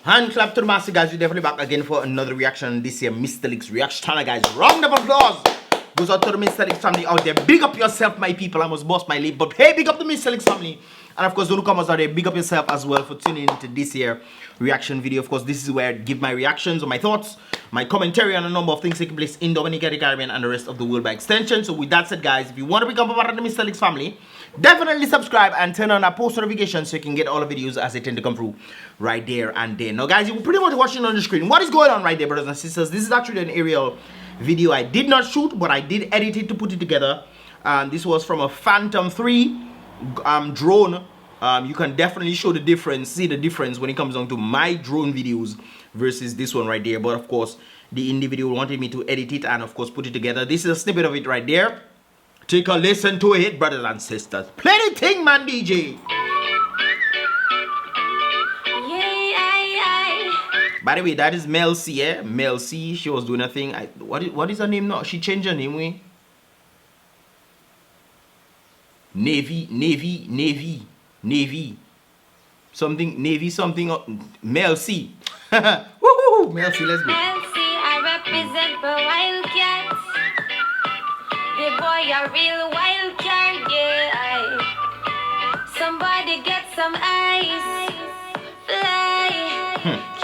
Hand clap to the master, guys. We're definitely back again for another reaction this year. Mystelics reaction, guys. Round of applause goes out to the Mystelics family out there. Big up yourself, my people. I must boss my lip, but hey, big up the Mystelics family. And of course, the newcomers out there, big up yourself as well for tuning into this year reaction video. Of course, this is where I give my reactions or my thoughts, my commentary on a number of things taking place in Dominica, the Caribbean, and the rest of the world by extension. So with that said, guys, if you want to become a part of the Mystelics family, definitely subscribe and turn on that post notification so you can get all the videos as they tend to come through right there and then. Now, guys, you're pretty much watching on the screen. What is going on right there, brothers and sisters? This is actually an aerial video I did not shoot, but I did edit it to put it together. This was from a Phantom 3 drone. You can definitely show the difference, see the difference when it comes down to my drone videos versus this one right there. But of course, the individual wanted me to edit it and of course put it together. This is a snippet of it right there. Take a listen to it, brothers and sisters. Play the thing, man, DJ. By the way, that is Mel C, eh? Mel C. She was doing a thing. What is her name now? She changed her name, we? Navy. Something, Navy something. Mel C. Woohoo! Mel C, let's go. Mel C, I represent the Wildcats. The boy a real wildcat, yeah. Somebody get some ice. Fly.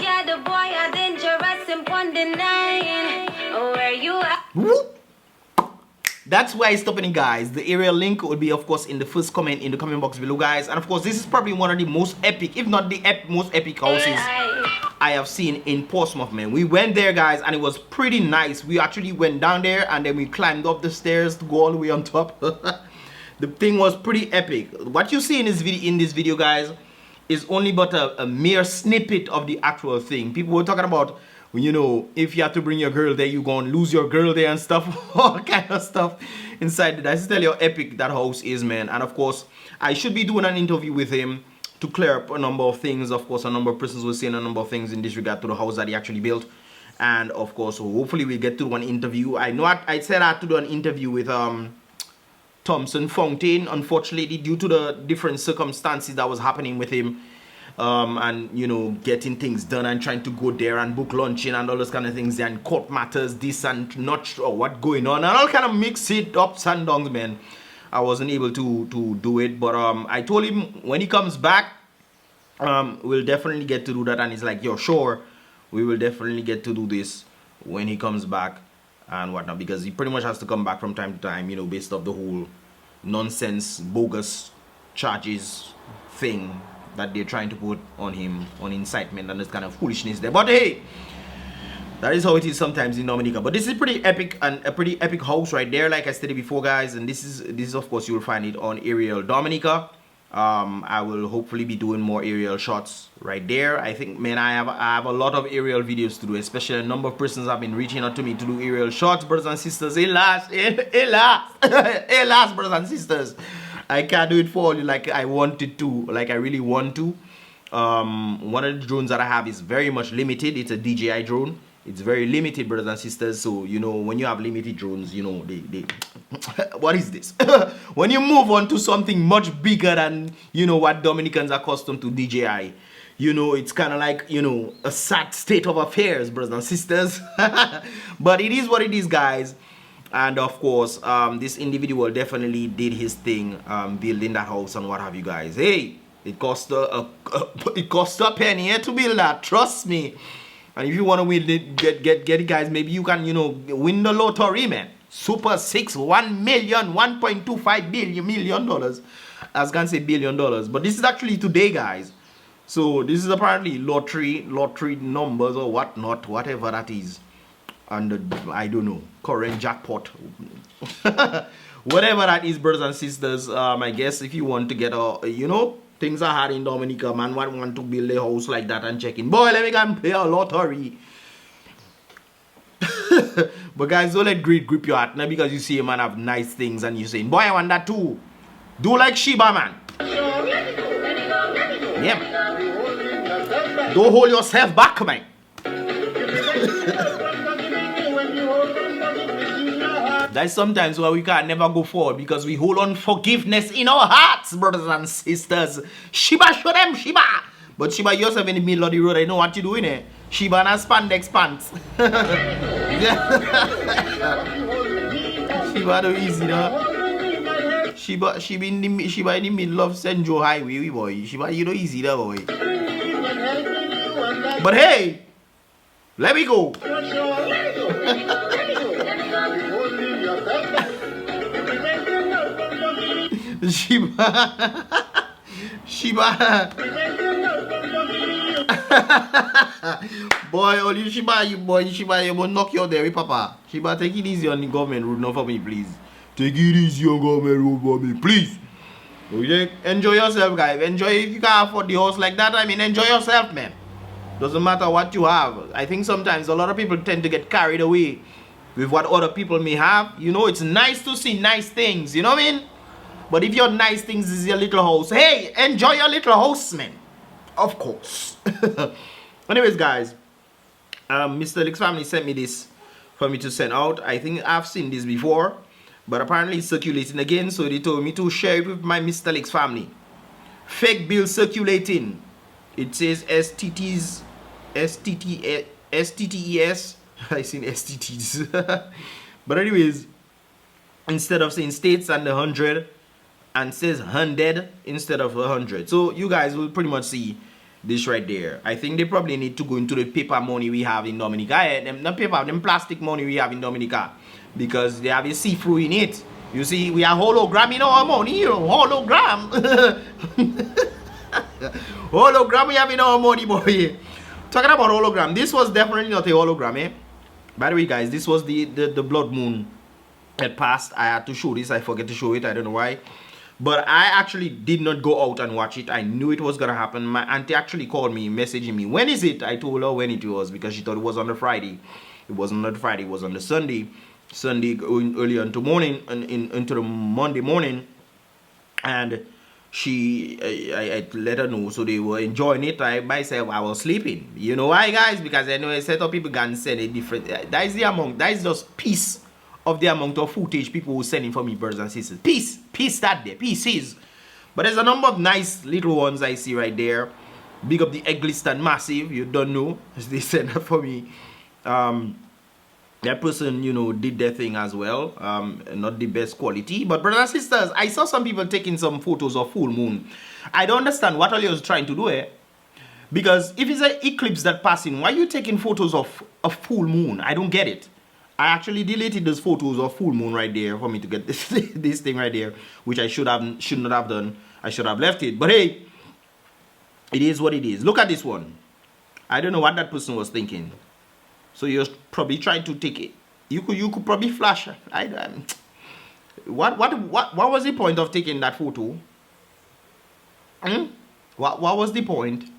Yeah, the boy a dangerous in Pond 9. Where you at? Whoop. That's why it's stopping, guys. The aerial link will be, of course, in the first comment in the comment box below, guys. And of course, this is probably one of the most epic, if not the most epic houses I have seen in Portsmouth, man. We went there, guys, and it was pretty nice. We actually went down there and then we climbed up the stairs to go all the way on top. The thing was pretty epic. What you see in this video, guys, is only but a mere snippet of the actual thing. People were talking about, you know, if you have to bring your girl there, you're going to lose your girl there and stuff. All kind of stuff inside there. I just tell you how epic that house is, man. And of course, I should be doing an interview with him to clear up a number of things. Of course, a number of persons were saying a number of things in this regard to the house that he actually built. And of course, hopefully we'll get to one interview. I know I said I had to do an interview with Thompson Fountain. Unfortunately, due to the different circumstances that was happening with him, and you know, getting things done and trying to go there and book luncheon and all those kind of things and court matters, this and not sure what going on and all kind of mix it ups and downs, man. I wasn't able to do it, but I told him when he comes back, we'll definitely get to do that. And he's like, yo, sure, we will definitely get to do this when he comes back and whatnot, because he pretty much has to come back from time to time, you know, based off the whole nonsense bogus charges thing that they're trying to put on him, on incitement and this kind of foolishness there. But hey, that is how it is sometimes in Dominica. But this is pretty epic and a pretty epic house right there, like I stated before, guys. And this is of course, you'll find it on aerial Dominica. I will hopefully be doing more aerial shots right there. I think, man, I have a lot of aerial videos to do, especially a number of persons have been reaching out to me to do aerial shots, brothers and sisters. Hélas, brothers and sisters, I can't do it for all you like I wanted to, like I really want to. One of the drones that I have is very much limited. It's a DJI drone. It's very limited, brothers and sisters. So, you know, when you have limited drones, you know, they what is this? When you move on to something much bigger than, you know, what Dominicans are accustomed to DJI, you know, it's kind of like, you know, a sad state of affairs, brothers and sisters. But it is what it is, guys. And of course, this individual definitely did his thing, building that house and what have you, guys. Hey, it cost a penny to build that, trust me. And if you want to win it, get it, guys, maybe you can, you know, win the lottery, man. Super 6, 1 million, 1.25 million dollars. I was gonna say $1 billion, but this is actually today, guys. So this is apparently lottery numbers or whatnot, whatever that is. And I don't know, current jackpot. Whatever that is, brothers and sisters. I guess if you want to get a, you know, things are hard in Dominica, man. Want to build a house like that and check in. Boy, let me go and play a lottery. But guys, don't let greed grip your heart. Not because you see a man have nice things and you're saying, boy, I want that too. Do like SHEBA, man. Yeah. Don't hold yourself back, man. That's sometimes why we can never go forward, because we hold on forgiveness in our hearts, brothers and sisters. SHEBA, show them SHEBA. But Sheba, yourself in the middle of the road, I know what you're doing eh? Sheba and spandex pants. Sheba do easy now. Sheba in the middle of St. Joe Highway, boy. Sheba, you know easy there, boy. But hey, let me go. Sheba. Boy, all you Sheba, you will knock you out there, papa. Sheba, take it easy on the government road, not for me, please. Take it easy on government road for me, please. Okay? Enjoy yourself, guys. Enjoy. If you can't afford the house like that, I mean, enjoy yourself, man. Doesn't matter what you have. I think sometimes a lot of people tend to get carried away with what other people may have. You know, it's nice to see nice things, you know what I mean? But if your nice things is your little house, hey, enjoy your little house, man. Of course. Anyways, guys, Mystelics family sent me this for me to send out. I think I've seen this before, but apparently it's circulating again, so they told me to share it with my Mystelics family. Fake bill circulating. It says STTs, STTES. I seen STTs. But anyways, instead of saying states and 100, and says 100 instead of 100. So you guys will pretty much see this right there. I think they probably need to go into the paper money we have in Dominica. Them plastic money we have in Dominica, because they have a see-through in it. You see, we are hologram in our money, you know, hologram. Hologram we have in our money, boy. Talking about hologram, this was definitely not a hologram, eh? By the way, guys, this was the blood moon that passed. I had to show this. I forget to show it. I don't know why. But I actually did not go out and watch it. I knew it was going to happen. My auntie actually called me, messaging me. When is it? I told her when it was, because she thought it was on the Friday. It wasn't on the Friday. It was on the Sunday. Sunday going early into morning, into the Monday morning. And I let her know. So they were enjoying it. I myself, I was sleeping. You know why, guys? Because I know a set of people can send a different. That is the amount. That is just piece of the amount of footage people were sending for me, brothers and sisters. Peace that there, pieces. But there's a number of nice little ones I see right there. Big up the Eclipse and Massive, you don't know, as they sent that for me. That person, you know, did their thing as well. Not the best quality, but brothers and sisters, I saw some people taking some photos of full moon. I don't understand what all you're trying to do here. Because if it's an eclipse that passing, why are you taking photos of a full moon? I don't get it. I actually deleted those photos of full moon right there for me to get this this thing right there, which I should not have done. I should have left it. But hey, it is what it is. Look at this one. I don't know what that person was thinking. So you're probably trying to take it. You could probably flash. What was the point of taking that photo? What was the point?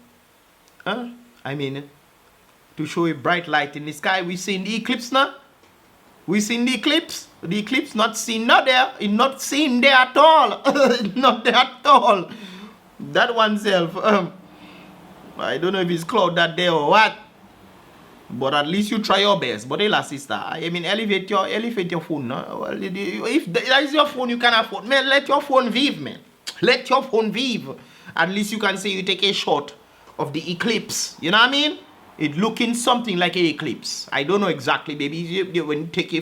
I mean, to show a bright light in the sky. We seen the eclipse now. We seen the eclipse. The eclipse not seen not there. It's not seen there at all. Not there at all. That one self. I don't know if it's cloud that day or what. But at least you try your best. But hey, sister, I mean, elevate your phone. No? Well, if that is your phone, you can afford. Man, let your phone vive, man. Let your phone vive. At least you can say you take a shot of the eclipse. You know what I mean? It looking something like an eclipse. I don't know exactly, baby. When you take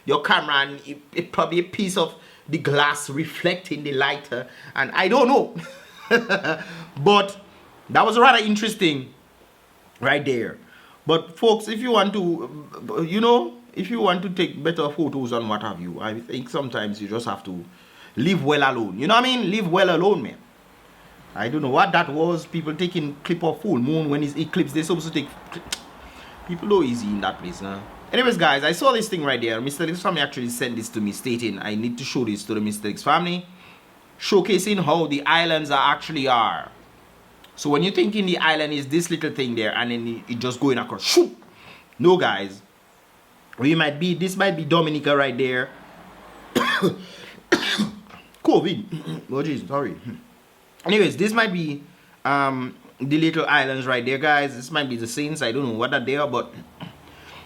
your camera and it probably a piece of the glass reflecting the light, and I don't know. But that was rather interesting right there. But folks, if you want to, you know, if you want to take better photos and what have you, I think sometimes you just have to live well alone. You know what I mean? Live well alone, man. I don't know what that was. People taking clip of full moon when it's eclipse. They're supposed to take. People are easy in that place, huh? Anyways, guys, I saw this thing right there. Mystelics family actually sent this to me, stating I need to show this to the Mystelics family, showcasing how the islands actually are. So when you're thinking the island is this little thing there, and then it just going across, shoot. No, guys, this might be Dominica right there. COVID. Oh, jeez, sorry. Anyways, this might be the little islands right there, guys. This might be the Saints. I don't know what that they are, but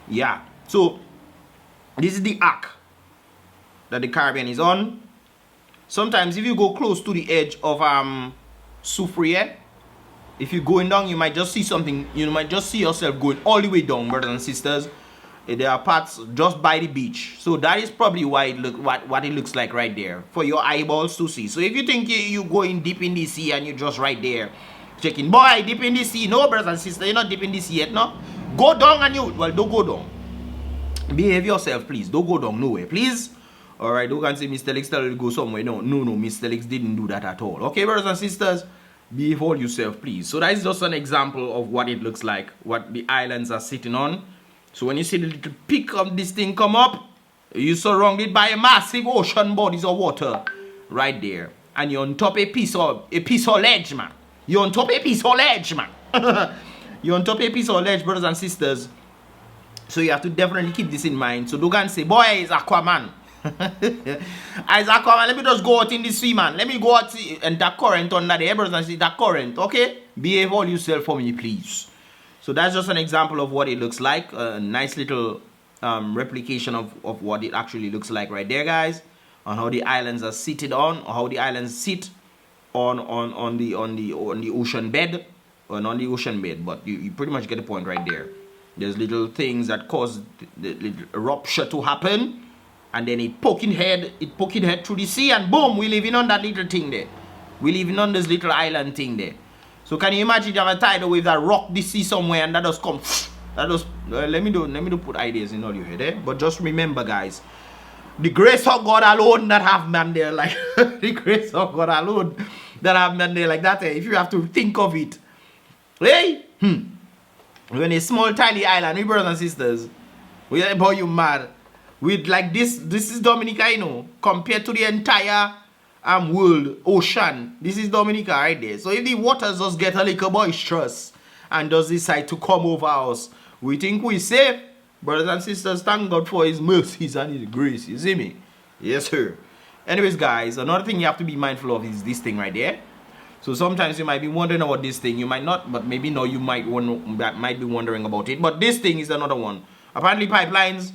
yeah. So this is the arc that the Caribbean is on. Sometimes if you go close to the edge of Soufriere, If you're going down, you might just see something. You might just see yourself going all the way down, brothers and sisters. There are parts just by the beach, so that is probably why it what it looks like right there for your eyeballs to see. So if you think you going deep in the sea and you're just right there checking, boy, deep in the sea, no, brothers and sisters, you're not deep in the sea yet, no. Go down and you, well, don't go down. Behave yourself, please. Don't go down nowhere, please. All right, don't can say Mystelics tell you to go somewhere. No, Mystelics didn't do that at all. Okay, brothers and sisters, behave all yourself, please. So that is just an example of what it looks like, what the islands are sitting on. So when you see the little peak of this thing come up, you're surrounded by a massive ocean bodies of water right there. And you're on top a piece of ledge, man. You're on top a piece of ledge, man. You're on top a piece of ledge, brothers and sisters. So you have to definitely keep this in mind. So don't go and say, boy, it's Aquaman. It's Aquaman. Let me just go out in the sea, man. Let me go out and that current under there, brothers and sisters. That current, okay? Behave all yourself for me, please. So that's just an example of what it looks like. A nice little replication of what it actually looks like right there, guys. On how the islands are seated on, or how the islands sit on the ocean bed, or on the ocean bed. But you pretty much get the point right there. There's little things that cause the rupture to happen, and then it poking head through the sea, and boom, we living on that little thing there. We living on this little island thing there. So can you imagine you have a tidal wave that rock the sea somewhere and that does come, that does, let me do put ideas in all your head, eh? But just remember, guys, the grace of God alone that have man there, like, the grace of God alone that have man there like that, eh? If you have to think of it, hey, when a small tiny island, we brothers and sisters, boy, you mad, with like this is Dominica, you know, compared to the entire world ocean. This is Dominica right there. So if the waters just get a little boisterous and does decide to come over us, we think we're safe. Brothers and sisters, thank God for his mercies and his grace. You see me? Yes, sir. Anyways, guys, another thing you have to be mindful of is this thing right there. So sometimes you might be wondering about this thing. You might not, but maybe no, you might be wondering about it. But this thing is another one. Apparently pipelines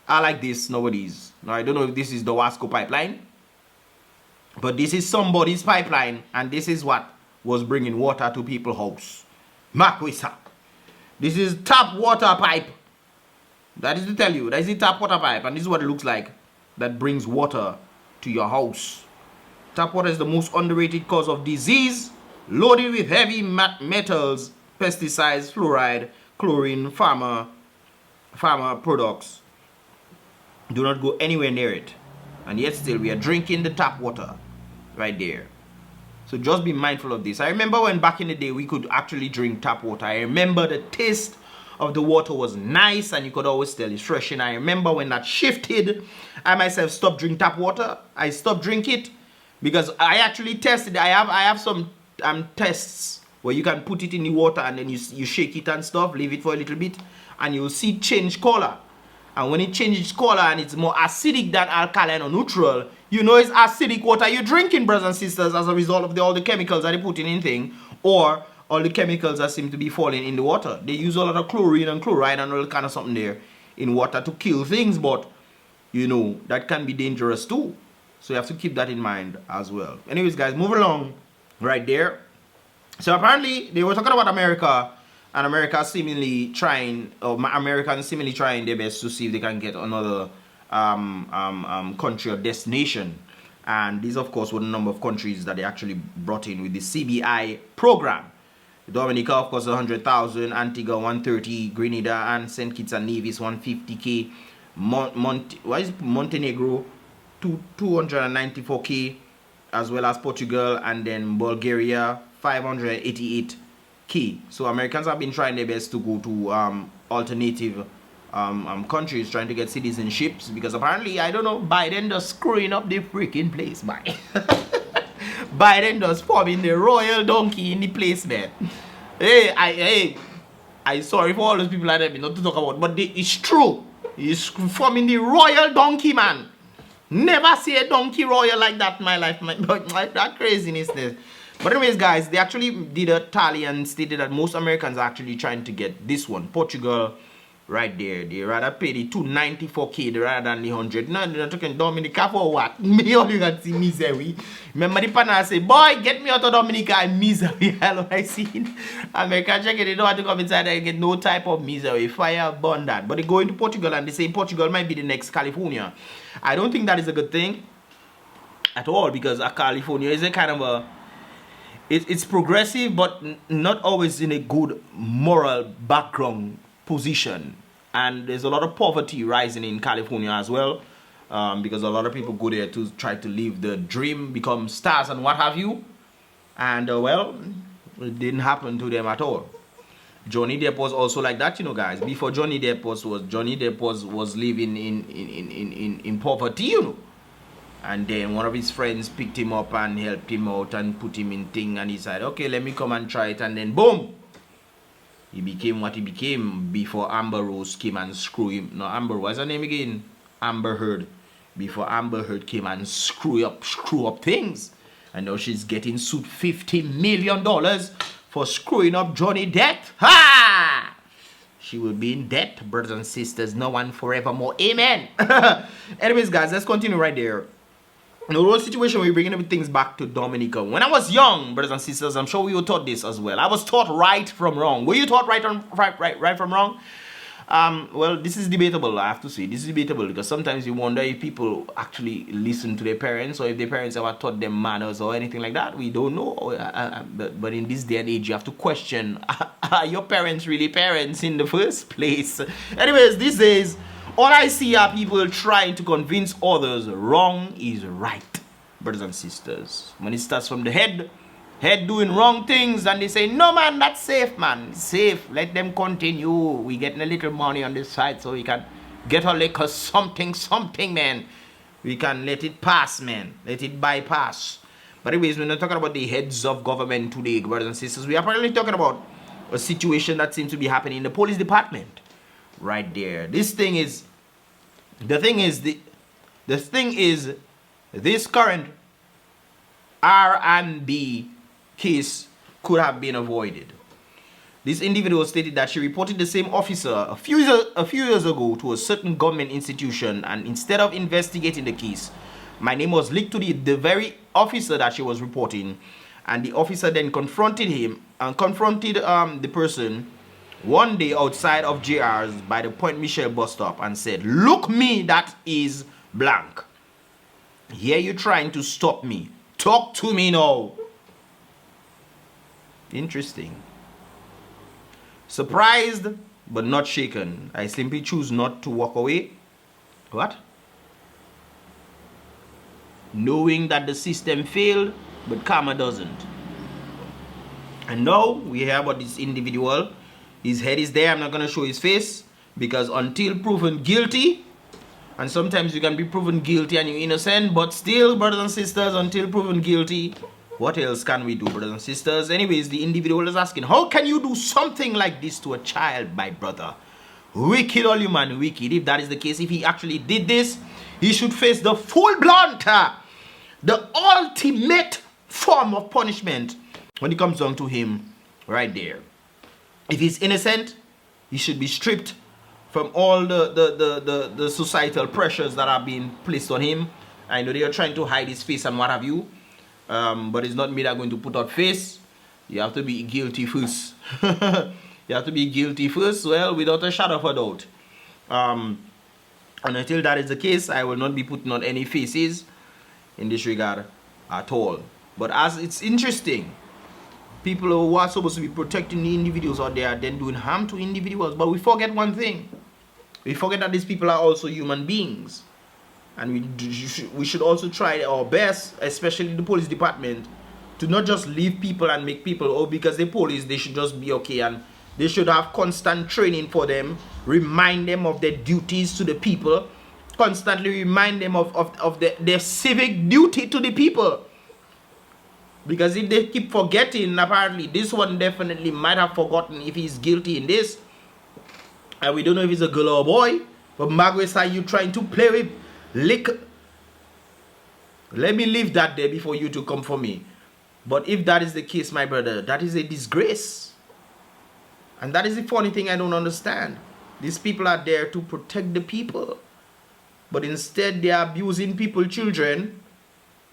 are like this nowadays. Now I don't know if this is the Wasco pipeline, but this is somebody's pipeline, and this is what was bringing water to people's house. Makwisa. This is tap water pipe. That is to tell you, that is the tap water pipe, and this is what it looks like that brings water to your house. Tap water is the most underrated cause of disease, loaded with heavy metals, pesticides, fluoride, chlorine, pharma products. Do not go anywhere near it. And yet still we are drinking the tap water right there. So just be mindful of this. I remember when back in the day we could actually drink tap water. I remember the taste of the water was nice and you could always tell it's fresh. And I remember when that shifted, I myself stopped drinking tap water. I stopped drinking it because I actually tested. I have some tests where you can put it in the water and then you shake it and stuff, leave it for a little bit, and you'll see change color. And when it changes color and it's more acidic than alkaline or neutral, you know it's acidic water you're drinking, brothers and sisters, as a result of all the chemicals that they put in thing, or all the chemicals that seem to be falling in the water. They use a lot of chlorine and chloride and all kind of something there in water to kill things, but you know that can be dangerous too. So you have to keep that in mind as well. Anyways, guys, move along right there. So apparently they were talking about America. And Americans seemingly trying their best to see if they can get another country or destination. And these, of course, were the number of countries that they actually brought in with the CBI program. Dominica, of course, 100,000. Antigua, 130. Grenada and St. Kitts and Nevis, 150K. Montenegro, 294K. As well as Portugal, and then Bulgaria, 588K. So Americans have been trying their best to go to alternative countries, trying to get citizenships, because apparently, I don't know, Biden does screwing up the freaking place, man. Biden does forming the royal donkey in the place, man. I sorry for all those people that have not to talk about, but it's true. He's forming the royal donkey, man. Never see a donkey royal like that in my life, man. Like that craziness there. But anyways, guys, they actually did a tally and stated that most Americans are actually trying to get this one, Portugal, Right there. They rather pay the 294K rather than the 100. No, they're not talking Dominica for what? Me only got see misery. Remember the partner say, boy, get me out of Dominica and misery. Hello, I see it. America check it, they don't want to come inside and get no type of misery. Fire burn that. But they go into Portugal and they say Portugal might be the next California. I don't think that is a good thing at all, because California is a kind of a it's progressive, but not always in a good moral background position. And there's a lot of poverty rising in California as well, because a lot of people go there to try to live the dream, become stars and what have you. And well, it didn't happen to them at all. Johnny Depp was also like that, you know, guys. Before Johnny Depp was living in poverty, you know. And then one of his friends picked him up and helped him out and put him in thing, and he said, okay, let me come and try it. And then boom, he became what he became before Amber Rose came and screw him. No, Amber, what's her name again? Amber Heard. Before Amber Heard came and screw up things. And now she's getting sued $50 million for screwing up Johnny Depp. Ha! She will be in debt, brothers and sisters, now and forevermore. Amen. Anyways, guys, let's continue right there. In the whole situation, we're bringing things back to Dominica. When I was young, brothers and sisters, I'm sure we were taught this as well. I was taught right from wrong. Were you taught right from wrong? Well, this is debatable, I have to say. This is debatable because sometimes you wonder if people actually listen to their parents, or if their parents ever taught them manners or anything like that. We don't know. But in this day and age, you have to question, are your parents really parents in the first place? Anyways, these days, all I see are people trying to convince others wrong is right, brothers and sisters. When it starts from the head doing wrong things, and they say, no man, that's safe, man, it's safe, let them continue, we getting a little money on this side so we can get a lick something, man, we can let it pass, man, let it bypass. But anyways, we're not talking about the heads of government today, brothers and sisters. We are probably talking about a situation that seems to be happening in the police department. Right there. The thing is, this current R&B case could have been avoided. This individual stated that she reported the same officer a few years ago to a certain government institution, and instead of investigating the case, my name was linked to the very officer that she was reporting, and the officer then confronted the person one day outside of JR's by the Point Michelle bus stop and said, look me, that is blank. Here you trying to stop me. Talk to me now. Interesting. Surprised but not shaken. I simply choose not to walk away. What? Knowing that the system failed, but karma doesn't. And now we hear about this individual. His head is there. I'm not going to show his face, because until proven guilty, and sometimes you can be proven guilty and you're innocent, but still, brothers and sisters, until proven guilty, what else can we do, brothers and sisters? Anyways, the individual is asking, how can you do something like this to a child, my brother? Wicked, all human wicked. If that is the case, if he actually did this, he should face the full blunt, the ultimate form of punishment when it comes down to him right there. If he's innocent, he should be stripped from all the societal pressures that are being placed on him. I know they are trying to hide his face and what have you, but it's not me that are going to put out face. You have to be guilty first. You have to be guilty first, well, without a shadow of a doubt. And until that is the case, I will not be putting on any faces in this regard at all. But as it's interesting, people who are supposed to be protecting the individuals out there are then doing harm to individuals. But we forget one thing. We forget that these people are also human beings. And we should also try our best, especially the police department, to not just leave people and make people, oh, because they're police, they should just be okay. And they should have constant training for them, remind them of their duties to the people, constantly remind them of their civic duty to the people. Because if they keep forgetting, apparently this one definitely might have forgotten if he's guilty in this. And we don't know if he's a girl or a boy. But Margaret, are you trying to play with lick? Let me leave that there before you to come for me. But if that is the case, my brother, that is a disgrace. And that is the funny thing I don't understand. These people are there to protect the people. But instead, they are abusing people's children.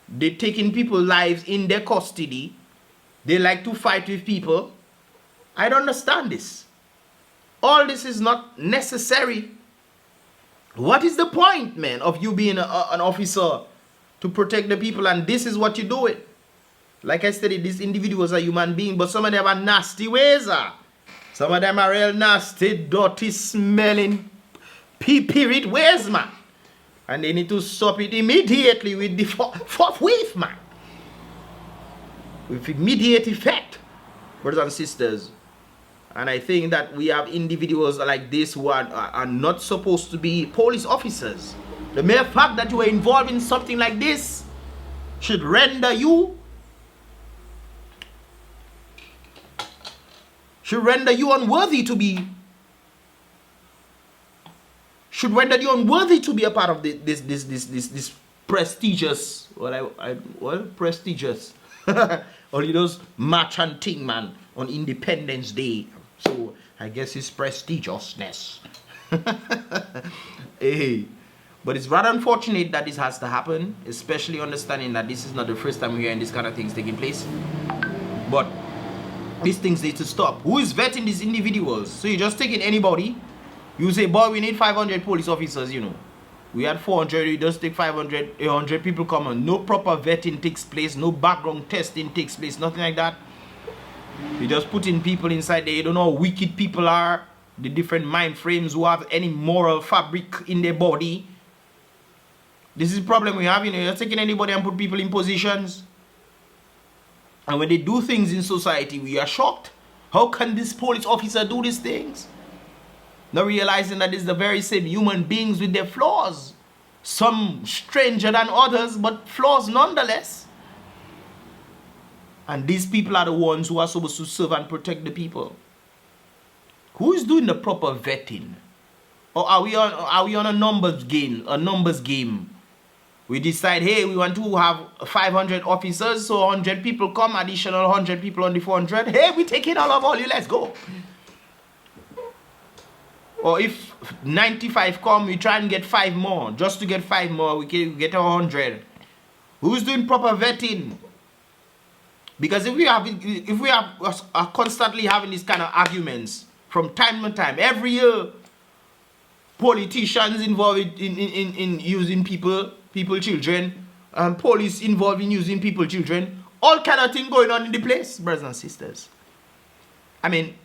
They're taking people's lives in their custody. They like to fight with people. I don't understand this. All this is not necessary. What is the point, man, of you being an officer to protect the people, and this is what you do it? Like I said, these individuals are human beings, but some of them are nasty ways. Some of them are real nasty, dirty, smelling, period ways, man. And they need to stop it immediately with the fourth wave, man. With immediate effect, brothers and sisters. And I think that we have individuals like this who are not supposed to be police officers. The mere fact that you are involved in something like this should render you unworthy to be a part of this prestigious prestigious only those march and thing, man, on Independence Day. So I guess it's prestigiousness. Hey, but it's rather unfortunate that this has to happen, especially understanding that this is not the first time we're hearing this kind of things taking place. But these things need to stop. Who is vetting these individuals? So you're just taking anybody. You say, boy, we need 500 police officers, you know. We had 400, you just take 500, 100 people come on. No proper vetting takes place, no background testing takes place, nothing like that. You just put in people inside there. You don't know how wicked people are, the different mind frames who have any moral fabric in their body. This is the problem we have, you know. You're taking anybody and put people in positions. And when they do things in society, we are shocked. How can this police officer do these things? Not realizing that it's the very same human beings with their flaws. Some stranger than others, but flaws nonetheless. And these people are the ones who are supposed to serve and protect the people. Who is doing the proper vetting? Or are we on a numbers game? We decide, hey, we want to have 500 officers, so 100 people come, additional 100 people on the 400. Hey, we take in all you, let's go. Or if 95 come, we try and get 5 more. Just to get 5 more, we get 100. Who's doing proper vetting? Because if we are constantly having these kind of arguments from time to time, every year, politicians involved in using people, children, police involved in using people, children, all kind of thing going on in the place, brothers and sisters. I mean,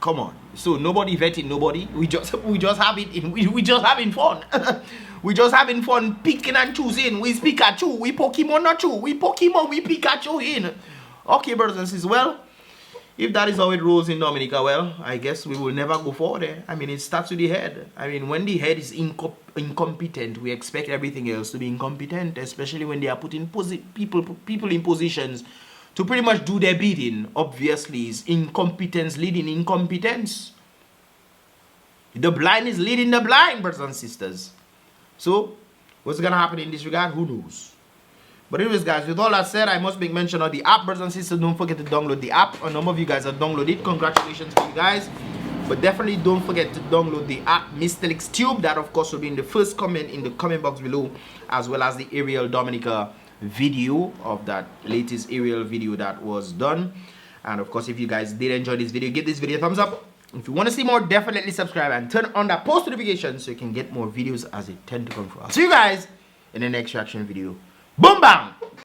come on. So nobody vetting nobody. We just having fun. We just having fun picking and choosing. We Pikachu, we Pokemon not true. We Pokemon, we Pikachu in. Okay, brothers and sisters. Well, if that is how it rolls in Dominica, well, I guess we will never go forward there. I mean, it starts with the head. I mean, when the head is incompetent, we expect everything else to be incompetent, especially when they are putting people in positions to pretty much do their bidding. Obviously, is incompetence leading incompetence. The blind is leading the blind, brothers and sisters. So, what's going to happen in this regard? Who knows? But anyways, guys, with all that said, I must make mention of the app, brothers and sisters. Don't forget to download the app. A number of you guys have downloaded it. Congratulations to you guys. But definitely don't forget to download the app Mystelics Tube. That, of course, will be in the first comment in the comment box below, as well as the aerial Dominica video of that latest aerial video that was done. And of course, if you guys did enjoy this video, give this video a thumbs up. If you want to see more, definitely subscribe and turn on that post notification so you can get more videos as they tend to come through. I'll see you guys in the next reaction video. Boom bang!